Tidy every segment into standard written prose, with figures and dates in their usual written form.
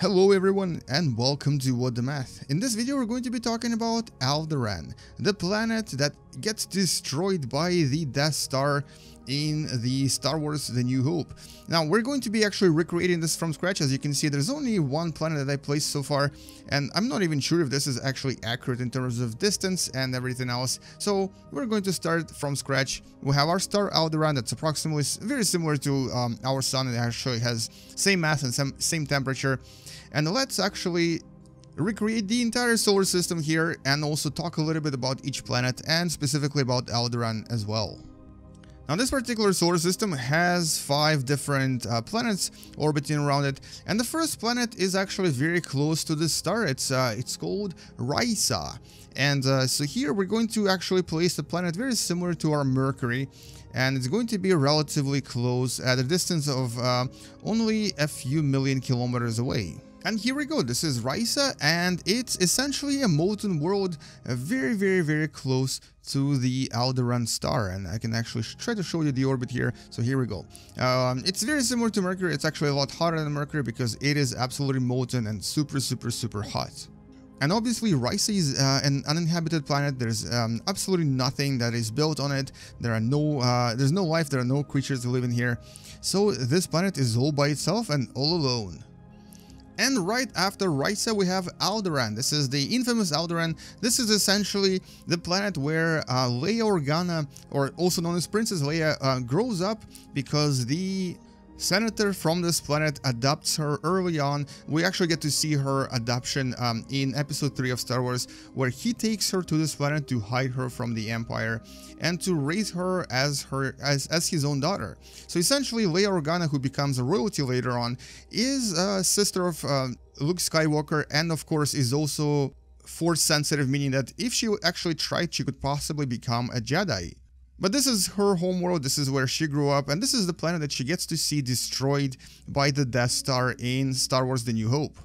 Hello everyone and welcome to What Da Math. In this video we're going to be talking about Alderaan, the planet that gets destroyed by the Death Star in the Star Wars The New Hope. Now we're going to be actually recreating this from scratch. As you can see, there's only one planet that I placed so far, and I'm not even sure if this is actually accurate in terms of distance and everything else. So we're going to start from scratch. We have our star Alderaan that's approximately very similar to our sun. It actually has same mass and same temperature. And let's actually recreate the entire solar system here and also talk a little bit about each planet and specifically about Alderaan as well. Now this particular solar system has 5 different planets orbiting around it, and the first planet is actually very close to the star. It's called Risa, and so here we're going to actually place the planet very similar to our Mercury, and it's going to be relatively close at a distance of only a few million kilometers away. And here we go, this is Risa, and it's essentially a molten world very close to the Alderaan star. And I can actually try to show you the orbit here. So here we go. It's very similar to Mercury. It's actually a lot hotter than Mercury because it is absolutely molten and super hot. And obviously Risa is an uninhabited planet. There's absolutely nothing that is built on it. There's no life, there are no creatures living here. So this planet is all by itself and all alone. And right after Risa we have Alderaan. This is the infamous Alderaan. This is essentially the planet where Leia Organa, or also known as Princess Leia, grows up because the senator from this planet adopts her early on. We actually get to see her adoption in episode 3 of Star Wars, where he takes her to this planet to hide her from the Empire and to raise her as his own daughter. So essentially Leia Organa, who becomes a royalty later on, is a sister of Luke Skywalker, and of course is also Force sensitive, meaning that if she actually tried, she could possibly become a Jedi. But this is her homeworld, this is where she grew up, and this is the planet that she gets to see destroyed by the Death Star in Star Wars The New Hope.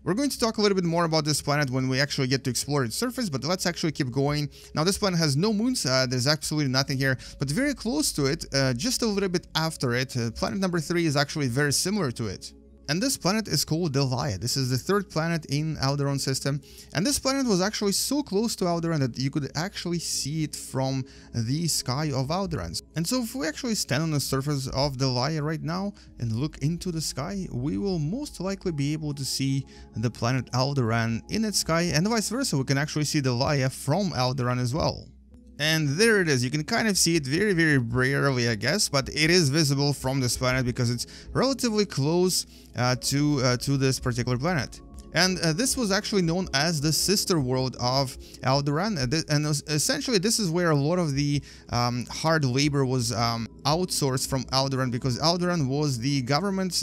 We're going to talk a little bit more about this planet when we actually get to explore its surface, but let's actually keep going. Now this planet has no moons, there's absolutely nothing here, but very close to it, just a little bit after it, planet number 3 is actually very similar to it. And this planet is called Delia. This is the 3rd planet in Alderaan system. And this planet was actually so close to Alderaan that you could actually see it from the sky of Alderaan. And so if we actually stand on the surface of Delia right now and look into the sky, we will most likely be able to see the planet Alderaan in its sky, and vice versa. We can actually see Delia from Alderaan as well. And there it is. You can kind of see it very rarely, I guess, but it is visible from this planet because it's relatively close to this particular planet. And this was actually known as the sister world of Alderaan, and essentially this is where a lot of the hard labor was outsourced from Alderaan, because Alderaan was the government's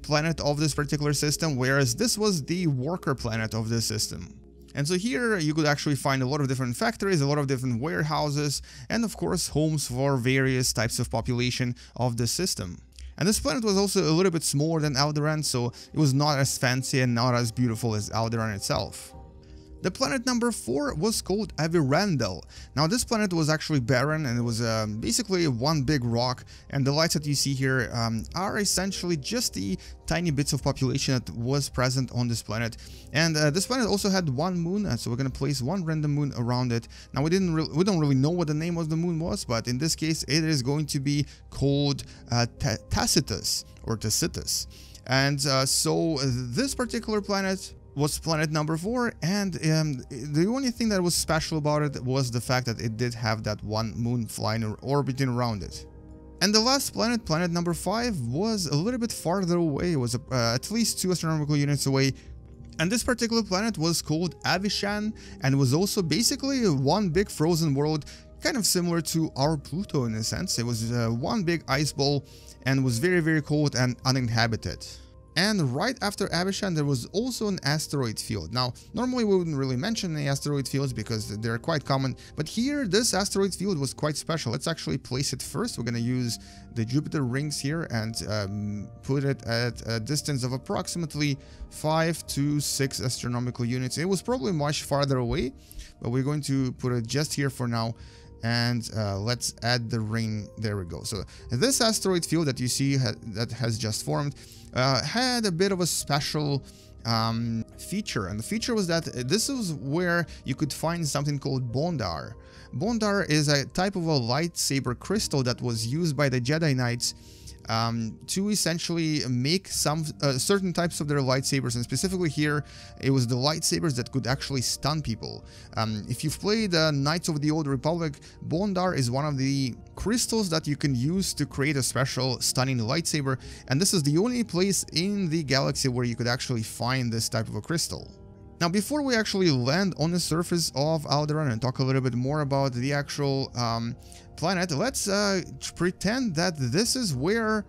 planet of this particular system, whereas this was the worker planet of this system. And so here you could actually find a lot of different factories, a lot of different warehouses, and of course homes for various types of population of the system. And this planet was also a little bit smaller than Alderaan, so it was not as fancy and not as beautiful as Alderaan itself. The planet number 4 was called Avirandel. Now this planet was actually barren, and it was basically one big rock, and the lights that you see here are essentially just the tiny bits of population that was present on this planet. And this planet also had one moon, so we're going to place one random moon around it. Now we don't really know what the name of the moon was, but in this case it is going to be called Tacitus or Tacitus. And so this particular planet was planet number 4, and the only thing that was special about it was the fact that it did have that one moon flying or orbiting around it. And the last planet, planet number 5, was a little bit farther away. It was at least 2 astronomical units away. And this particular planet was called Avishan, and was also basically one big frozen world, kind of similar to our Pluto in a sense. It was one big ice ball and was very cold and uninhabited. And right after Avishan, there was also an asteroid field. Now, normally we wouldn't really mention the asteroid fields because they're quite common, but here this asteroid field was quite special. Let's actually place it first. We're going to use the Jupiter rings here and put it at a distance of approximately 5 to 6 astronomical units. It was probably much farther away, but we're going to put it just here for now. And let's add the ring. There we go. So this asteroid field that you see that has just formed had a bit of a special feature, and the feature was that this is where you could find something called Bondar. Bondar is a type of a lightsaber crystal that was used by the Jedi Knights to essentially make some certain types of their lightsabers, and specifically here it was the lightsabers that could actually stun people. If you've played Knights of the Old Republic, Bondar is one of the crystals that you can use to create a special stunning lightsaber, and this is the only place in the galaxy where you could actually find this type of a crystal. Now, before we actually land on the surface of Alderaan and talk a little bit more about the actual planet, let's pretend that this is where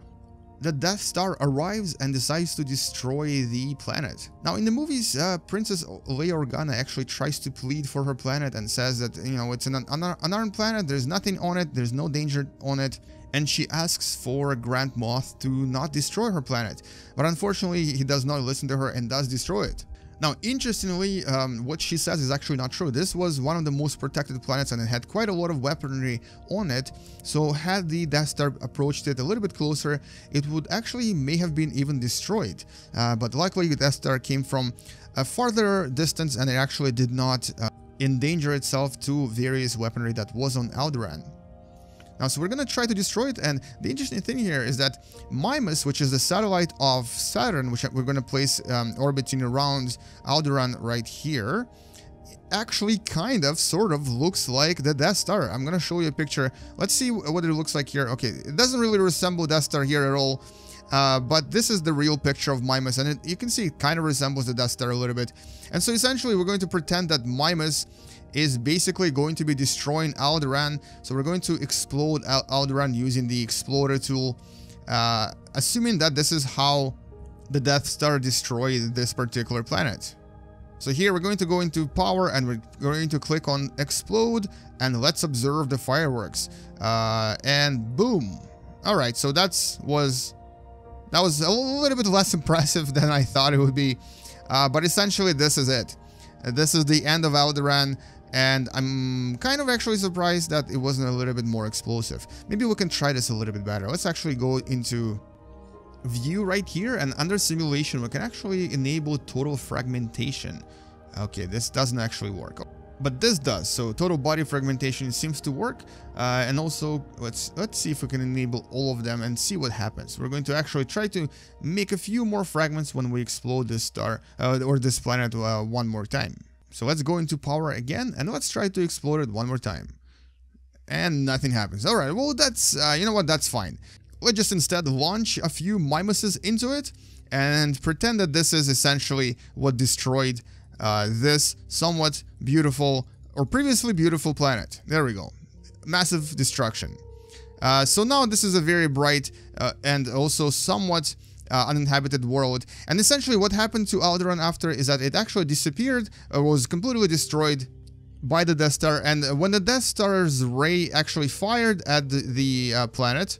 the Death Star arrives and decides to destroy the planet. Now, in the movies, Princess Leia Organa actually tries to plead for her planet and says that, you know, it's an unarmed planet, there's nothing on it, there's no danger on it, and she asks for Grand Moff to not destroy her planet. But unfortunately, he does not listen to her and does destroy it. Now, interestingly, what she says is actually not true. This was one of the most protected planets and it had quite a lot of weaponry on it. So had the Death Star approached it a little bit closer, it would actually may have been even destroyed. But luckily, the Death Star came from a farther distance and it actually did not endanger itself to various weaponry that was on Alderaan. Now, so we're going to try to destroy it, and the interesting thing here is that Mimas, which is the satellite of Saturn, which we're going to place orbiting around Alderaan right here, actually kind of, sort of, looks like the Death Star. I'm going to show you a picture. Let's see what it looks like here. Okay, it doesn't really resemble Death Star here at all, but this is the real picture of Mimas, and you can see it kind of resembles the Death Star a little bit. And so essentially, we're going to pretend that Mimas is basically going to be destroying Alderaan. So we're going to explode Alderaan using the exploder tool, assuming that this is how the Death Star destroyed this particular planet. So here we're going to go into power and we're going to click on explode, and let's observe the fireworks. And boom. All right, so that was a little bit less impressive than I thought it would be. But essentially this is it. This is the end of Alderaan. And I'm kind of actually surprised that it wasn't a little bit more explosive. Maybe we can try this a little bit better. Let's actually go into view right here, and under simulation we can actually enable total fragmentation. Okay, this doesn't actually work, but this does. So total body fragmentation seems to work, and also let's see if we can enable all of them and see what happens. We're going to actually try to make a few more fragments when we explode this star or this planet one more time. So let's go into power again, and let's try to explode it one more time. And nothing happens. Alright, well that's, you know what, that's fine. Let's just instead launch a few Mimases into it, and pretend that this is essentially what destroyed this somewhat beautiful, or previously beautiful planet. There we go. Massive destruction. So now this is a very bright and also somewhat uninhabited world, and essentially what happened to Alderaan after is that it actually disappeared, was completely destroyed by the Death Star, and when the Death Star's ray actually fired at the planet,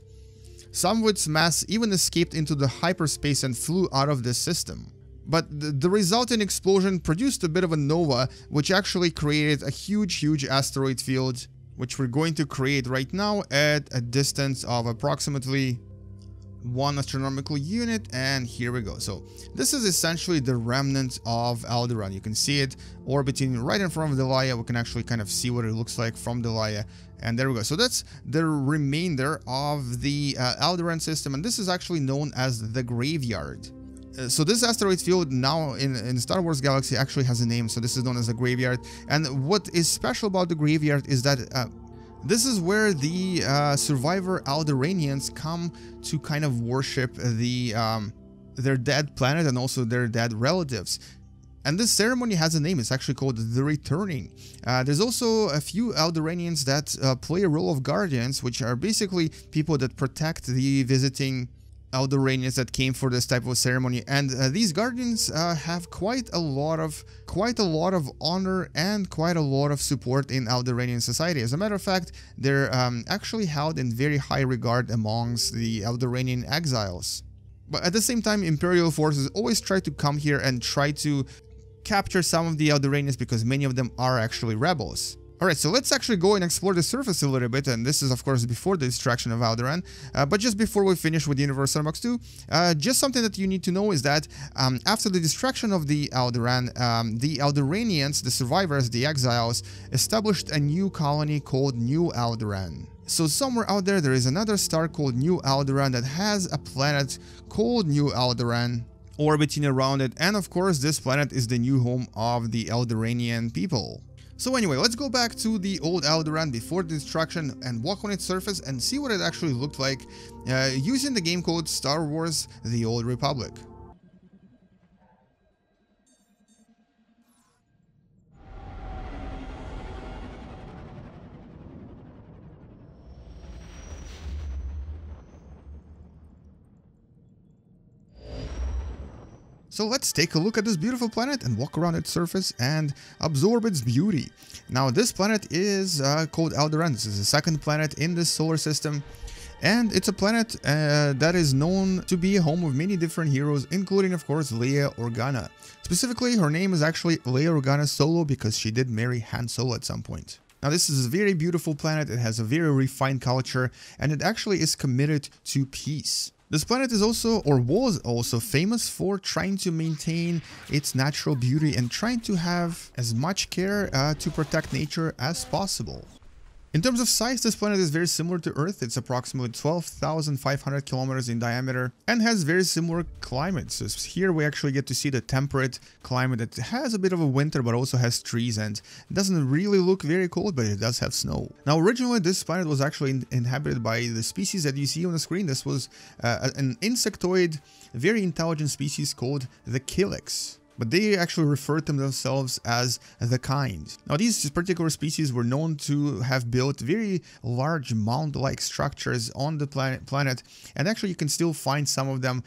some of its mass even escaped into the hyperspace and flew out of the system. But the resulting explosion produced a bit of a nova, which actually created a huge asteroid field, which we're going to create right now at a distance of approximately 1 astronomical unit, and here we go. So this is essentially the remnant of Alderaan. You can see it orbiting right in front of Delia. We can actually kind of see what it looks like from Delia, and there we go. So that's the remainder of the Alderaan system, and this is actually known as the Graveyard. So this asteroid field now in Star Wars Galaxy actually has a name, so this is known as the Graveyard. And what is special about the Graveyard is that this is where the survivor Alderaanians come to kind of worship their dead planet and also their dead relatives. And this ceremony has a name. It's actually called the Returning. There's also a few Alderaanians that play a role of guardians, which are basically people that protect the visiting Alderaanians that came for this type of ceremony, and these guardians have quite a lot of honor and quite a lot of support in Alderaanian society. As a matter of fact, they're actually held in very high regard amongst the Alderaanian exiles. But at the same time, Imperial forces always try to come here and try to capture some of the Alderaanians because many of them are actually rebels. Alright, so let's actually go and explore the surface a little bit, and this is of course before the destruction of Alderaan. But just before we finish with Universe Sandbox 2, just something that you need to know is that after the destruction of the Alderaan, the Alderaanians, the survivors, the exiles, established a new colony called New Alderaan. So somewhere out there is another star called New Alderaan that has a planet called New Alderaan orbiting around it, and of course this planet is the new home of the Alderaanian people. So anyway, let's go back to the old Alderaan before the destruction and walk on its surface and see what it actually looked like using the game code Star Wars: The Old Republic. So let's take a look at this beautiful planet and walk around its surface and absorb its beauty. Now this planet is called Alderaan. This is the second planet in this solar system, and it's a planet that is known to be a home of many different heroes, including of course Leia Organa. Specifically, her name is actually Leia Organa Solo because she did marry Han Solo at some point. Now this is a very beautiful planet. It has a very refined culture, and it actually is committed to peace. This planet is also, or was also, famous for trying to maintain its natural beauty and trying to have as much care to protect nature as possible. In terms of size, this planet is very similar to Earth. It's approximately 12,500 kilometers in diameter and has very similar climates. So here we actually get to see the temperate climate that has a bit of a winter but also has trees, and it doesn't really look very cold, but it does have snow. Now originally this planet was actually inhabited by the species that you see on the screen. This was an insectoid, very intelligent species called the Kilix. But they actually refer to themselves as the Kind. Now these particular species were known to have built very large mound-like structures on the planet, and actually you can still find some of them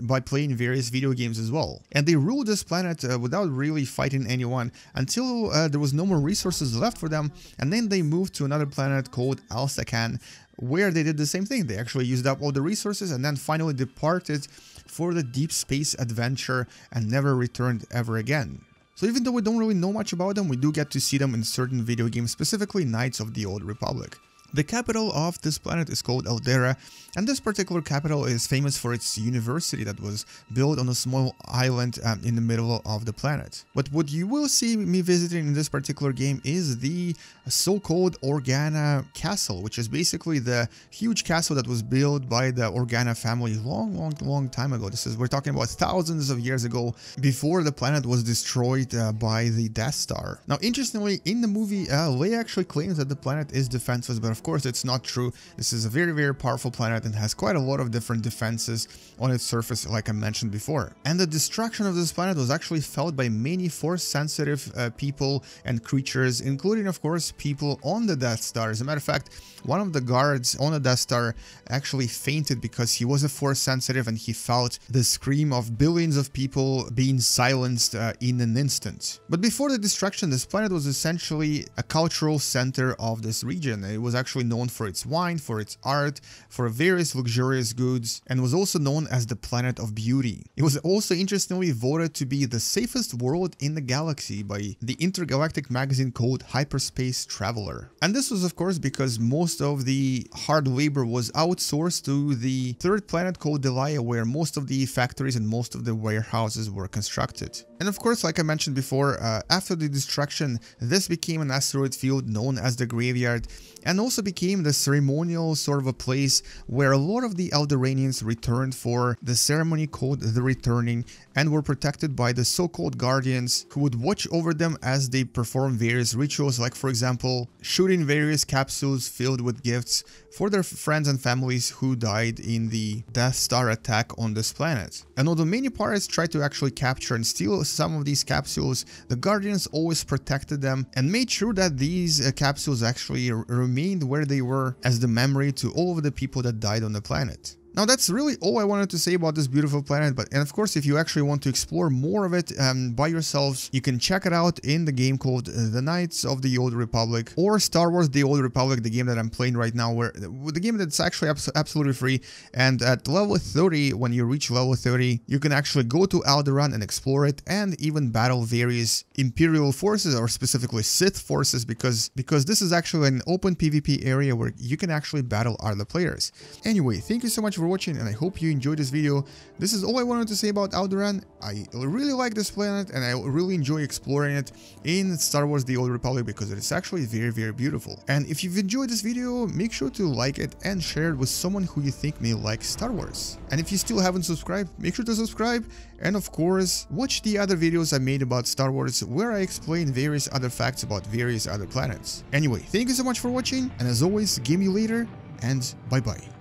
by playing various video games as well. And they ruled this planet without really fighting anyone until there was no more resources left for them, and then they moved to another planet called Alsakan, where they did the same thing. They actually used up all the resources and then finally departed for the deep space adventure and never returned ever again. So even though we don't really know much about them, we do get to see them in certain video games, specifically Knights of the Old Republic. The capital of this planet is called Eldera, and this particular capital is famous for its university that was built on a small island in the middle of the planet. But what you will see me visiting in this particular game is the so-called Organa Castle, which is basically the huge castle that was built by the Organa family long time ago. We're talking about thousands of years ago, before the planet was destroyed by the Death Star. Now, interestingly, in the movie, Leia actually claims that the planet is defenseless, but of course it's not true. This is a very powerful planet and has quite a lot of different defenses on its surface, like I mentioned before. And the destruction of this planet was actually felt by many force-sensitive people and creatures, including of course people on the Death Star. As a matter of fact, one of the guards on the Death Star actually fainted because he was a force-sensitive and he felt the scream of billions of people being silenced in an instant. But before the destruction, this planet was essentially a cultural center of this region. It was actually known for its wine, for its art, for various luxurious goods, and was also known as the Planet of Beauty. It was also interestingly voted to be the safest world in the galaxy by the intergalactic magazine called Hyperspace Traveler. And this was of course because most of the hard labor was outsourced to the third planet called Delia, where most of the factories and most of the warehouses were constructed. And of course, like I mentioned before, after the destruction, this became an asteroid field known as the Graveyard, and also became the ceremonial sort of a place where a lot of the Alderaanians returned for the ceremony called the Returning, and were protected by the so-called guardians who would watch over them as they perform various rituals, like for example shooting various capsules filled with gifts for their friends and families who died in the Death Star attack on this planet. And although many pirates tried to actually capture and steal some of these capsules, the guardians always protected them and made sure that these capsules actually remained where they were as the memory to all of the people that died on the planet. Now that's really all I wanted to say about this beautiful planet, and of course if you actually want to explore more of it by yourselves, you can check it out in the game called The Knights of the Old Republic, or Star Wars The Old Republic, the game that I'm playing right now, where the game that's actually absolutely free. And at level 30, when you reach level 30, you can actually go to Alderaan and explore it, and even battle various Imperial forces, or specifically Sith forces, because this is actually an open PvP area where you can actually battle other players. Anyway, thank you so much for watching, and I hope you enjoyed this video. This is all I wanted to say about Alderaan. I really like this planet, and I really enjoy exploring it in Star Wars The Old Republic because it's actually very, very beautiful. And if you've enjoyed this video, make sure to like it and share it with someone who you think may like Star Wars. And if you still haven't subscribed, make sure to subscribe, and of course, watch the other videos I made about Star Wars where I explain various other facts about various other planets. Anyway, thank you so much for watching, and as always, game you later, and bye bye.